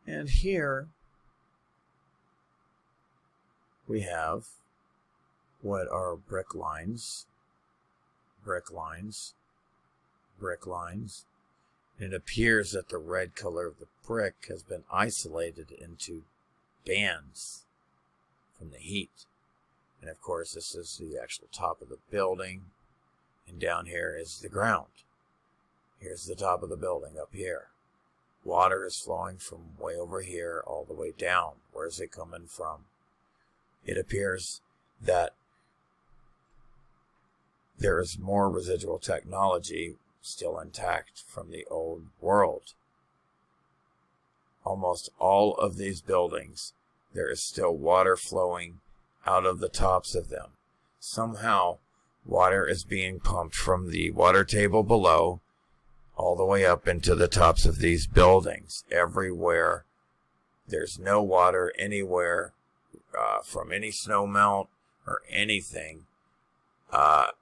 And here we have what are brick lines, brick lines, brick lines. It appears that the red color of the brick has been isolated into bands from the heat. And of course, this is the actual top of the building. And down here is the ground. Here's the top of the building up here. Water is flowing from way over here all the way down. Where's it coming from? It appears that there is more residual technology still intact from the old world. Almost all of these buildings, there is still water flowing out of the tops of them. Somehow, water is being pumped from the water table below all the way up into the tops of these buildings. Everywhere, there's no water anywhere from any snow melt or anything. And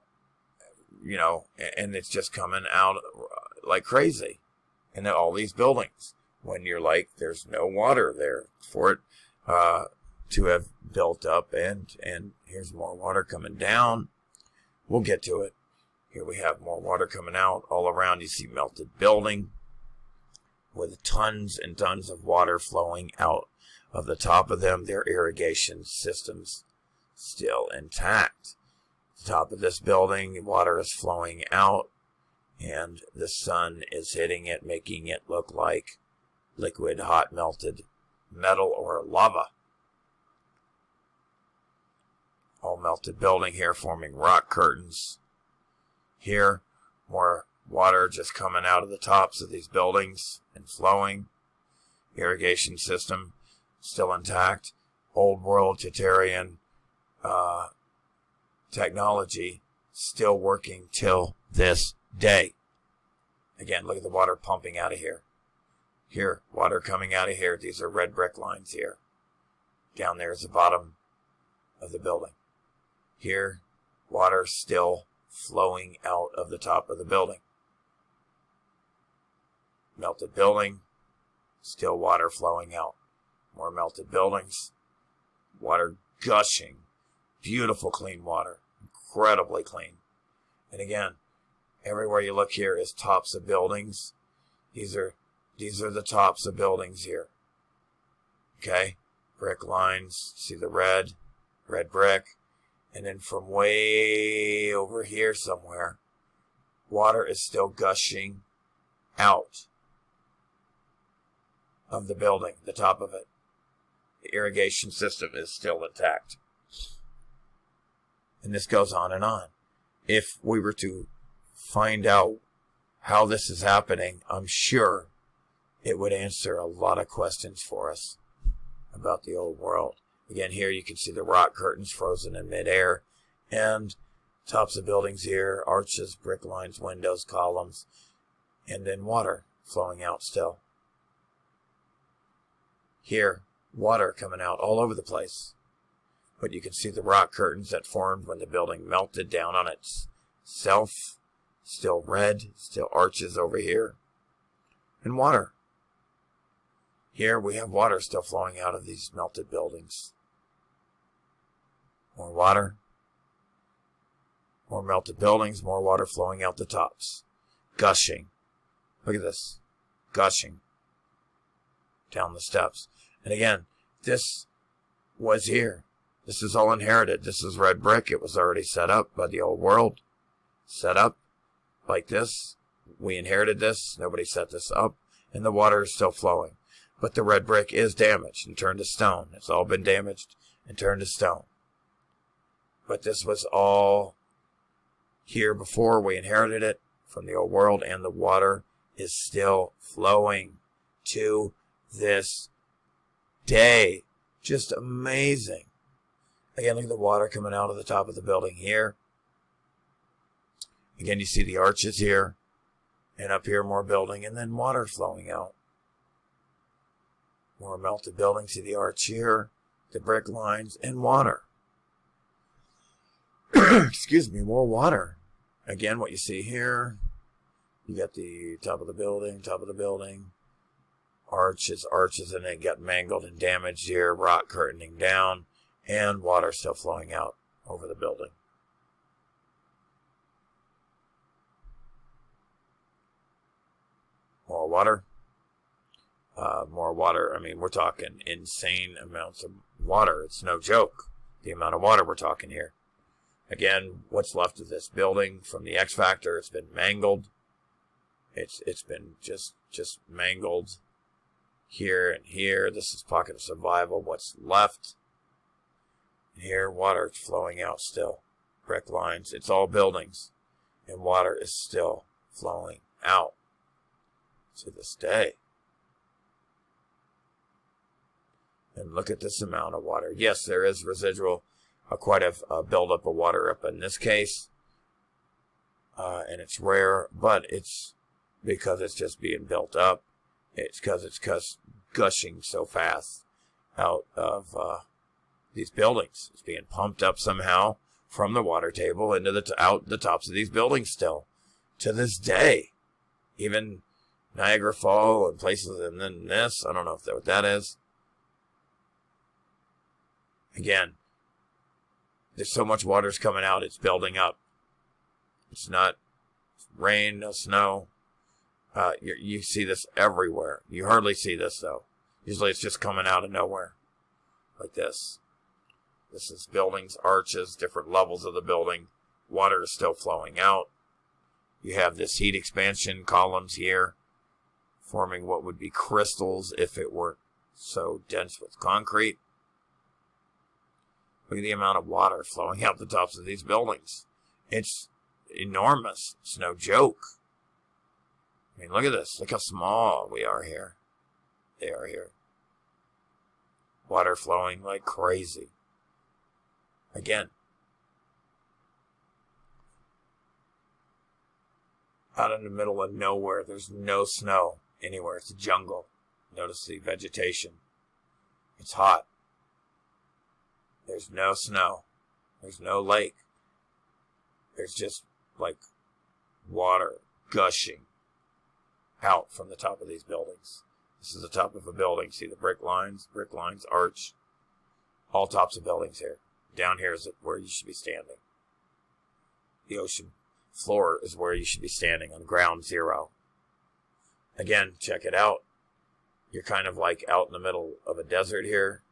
it's just coming out like crazy in all these buildings. When you're like, there's no water there for it to have built up, and here's more water coming down. We'll get to it. Here we have more water coming out all around. You see melted building with tons and tons of water flowing out of the top of them. Their irrigation systems still intact. The top of this building, water is flowing out, and the sun is hitting it, making it look like liquid hot melted metal or lava. All melted building here, forming rock curtains. Here, more water just coming out of the tops of these buildings and flowing. Irrigation system still intact. Old world Tatarian technology still working till this day. Again, look at the water pumping out of here. Here, water coming out of here. These are red brick lines here. Down there is the bottom of the building. Here, water still flowing out of the top of the building. Melted building, still water flowing out. More melted buildings, water gushing. Beautiful clean water, incredibly clean. And again, everywhere you look here is tops of buildings. These are the tops of buildings here. Okay, brick lines. See the red brick. And then from way over here somewhere, water is still gushing out of the building, the top of it. The irrigation system is still intact. And this goes on and on. If we were to find out how this is happening, I'm sure it would answer a lot of questions for us about the old world. Again, here you can see the rock curtains frozen in midair, and tops of buildings here, arches, brick lines, windows, columns, and then water flowing out still. Here, water coming out all over the place. But you can see the rock curtains that formed when the building melted down on itself. Still red, still arches over here. And water. Here we have water still flowing out of these melted buildings. More water. More melted buildings, more water flowing out the tops. Gushing. Look at this. Gushing. Down the steps. And again, this was here. This is all inherited. This is red brick. It was already set up by the old world. Set up like this. We inherited this. Nobody set this up. And the water is still flowing. But the red brick is damaged and turned to stone. It's all been damaged and turned to stone. But this was all here before we inherited it from the old world, and the water is still flowing to this day. Just amazing. Again, look at the water coming out of the top of the building here. Again, you see the arches here, and up here more building, and then water flowing out. More melted building. See the arch here, the brick lines, and water. Excuse me, more water. Again, what you see here, you got the top of the building, Arches, and it got mangled and damaged here. Rock curtaining down, and water still flowing out over the building. More water. More water. I mean, we're talking insane amounts of water. It's no joke, the amount of water we're talking here. Again, what's left of this building from the X Factor, it's been mangled. It's been just mangled here and here. This is pocket of survival. What's left? Here, water flowing out still. Brick lines. It's all buildings. And water is still flowing out to this day. And look at this amount of water. Yes, there is residual, quite a buildup of water up in this case. And it's rare, but it's because it's just being built up. It's because it's gushing so fast out of these buildings. It's being pumped up somehow from the water table into out the tops of these buildings still to this day. Even Niagara Falls and places, and then this, I don't know what that is. Again, there's so much water's coming out, it's building up. It's not rain, no snow. You see this everywhere. You hardly see this, though. Usually it's just coming out of nowhere. Like this. This is buildings, arches, different levels of the building. Water is still flowing out. You have this heat expansion columns here, forming what would be crystals if it weren't so dense with concrete. Look at the amount of water flowing out the tops of these buildings. It's enormous. It's no joke. I mean, look at this. Look how small we are here. They are here. Water flowing like crazy. Again. Out in the middle of nowhere. There's no snow anywhere. It's a jungle. Notice the vegetation. It's hot. There's no snow. There's no lake. There's just like water gushing out from the top of these buildings. This is the top of a building. See the brick lines, arch. All tops of buildings here. Down here is where you should be standing. The ocean floor is where you should be standing on ground zero. Again, check it out. You're kind of like out in the middle of a desert here.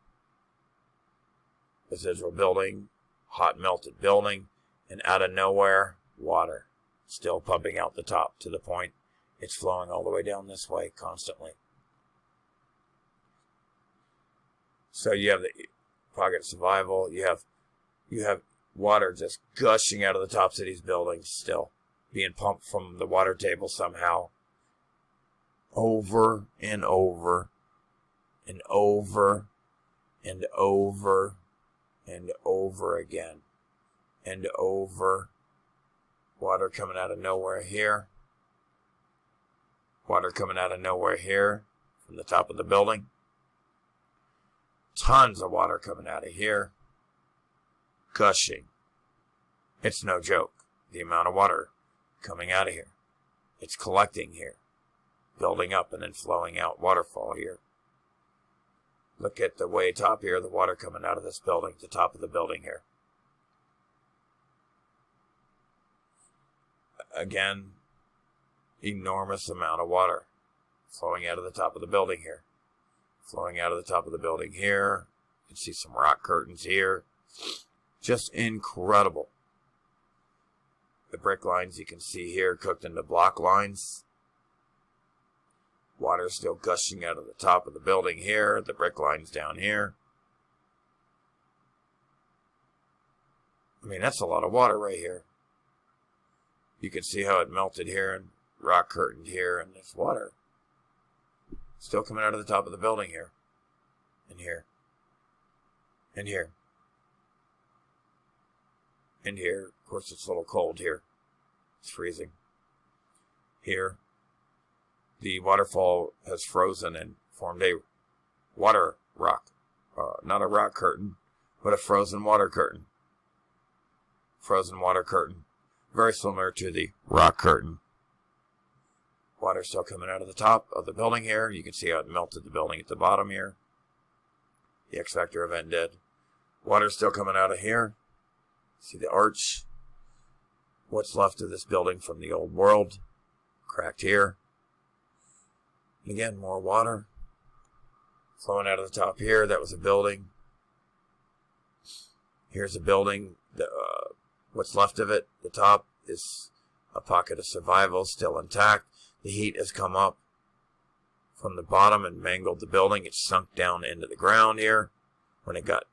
Residual building, hot melted building, and out of nowhere, water. Still pumping out the top to the point it's flowing all the way down this way constantly. So you have the pocket of survival. You have water just gushing out of the tops of these buildings still, being pumped from the water table somehow. Over and over and over and over and over again and over. Water coming out of nowhere here. Water coming out of nowhere here from the top of the building. Tons of water coming out of here. Gushing. It's no joke, the amount of water coming out of here. It's collecting here. Building up and then flowing out. Waterfall here. Look at the way top here, the water coming out of this building, the top of the building here. Again, enormous amount of water flowing out of the top of the building here. Flowing out of the top of the building here. You can see some rock curtains here. Just incredible. The brick lines you can see here cooked into block lines. Water still gushing out of the top of the building here. The brick lines down here. I mean, that's a lot of water right here. You can see how it melted here and rock curtained here, and there's water still coming out of the top of the building here. And here. And here. And here. Of course, it's a little cold here. It's freezing. Here. The waterfall has frozen and formed a water rock. Not a rock curtain, but a frozen water curtain. Frozen water curtain. Very similar to the rock curtain Water still coming out of the top of the building here. You can see how it melted the building at the bottom here. The X-factor event did. Water still coming out of here. See the arch. What's left of this building from the old world. Cracked here. And again, more water flowing out of the top here. That was a building. Here's a building. What's left of it, the top, is a pocket of survival, still intact. The heat has come up from the bottom and mangled the building. It sunk down into the ground here when it got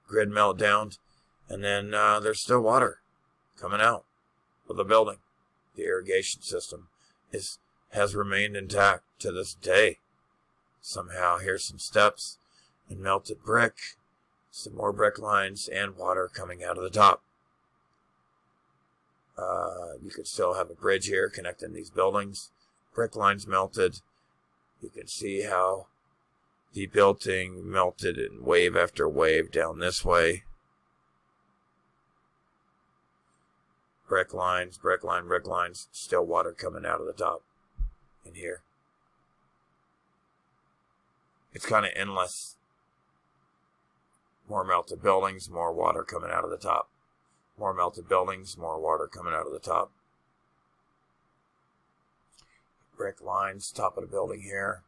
grid meltdown. And then there's still water coming out of the building. The irrigation system has remained intact to this day. Somehow, here's some steps and melted brick, some more brick lines, and water coming out of the top. You could still have a bridge here connecting these buildings. Brick lines melted. You can see how the building melted in wave after wave down this way. Brick lines, brick lines, still water coming out of the top in here. It's kind of endless. More melted buildings, more water coming out of the top. More melted buildings, more water coming out of the top. Brick lines, top of the building here.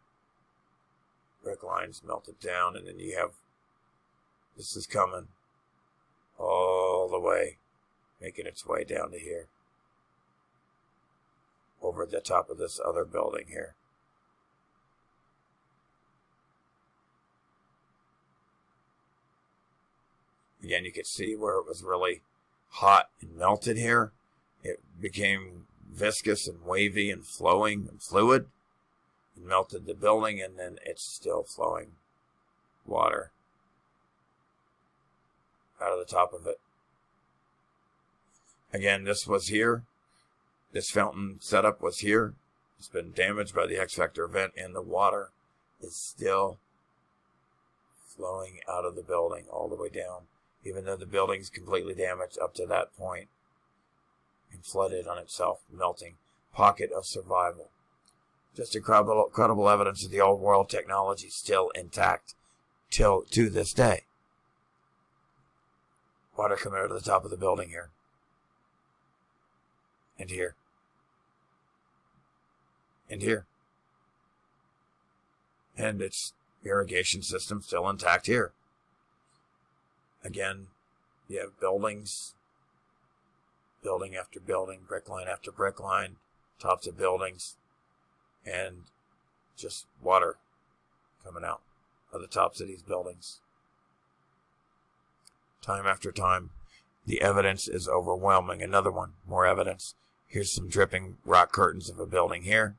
Brick lines melted down, and then you have, this is coming all the way, making its way down to here. Over the top of this other building here. Again, you can see where it was really hot and melted here. It became viscous and wavy and flowing and fluid. It melted the building, and then it's still flowing water out of the top of it. Again, this was here. This fountain setup was here. It's been damaged by the X-factor event, and the water is still flowing out of the building all the way down, even though the building's completely damaged up to that point and flooded on itself, melting. Pocket of survival. Just incredible evidence of the old world technology still intact to this day. Water coming out of the top of the building here. And here. And here. And its irrigation system still intact here. Again, you have buildings, building after building, brick line after brick line, tops of buildings, and just water coming out of the tops of these buildings. Time after time, the evidence is overwhelming. Another one, more evidence. Here's some dripping rock curtains of a building here.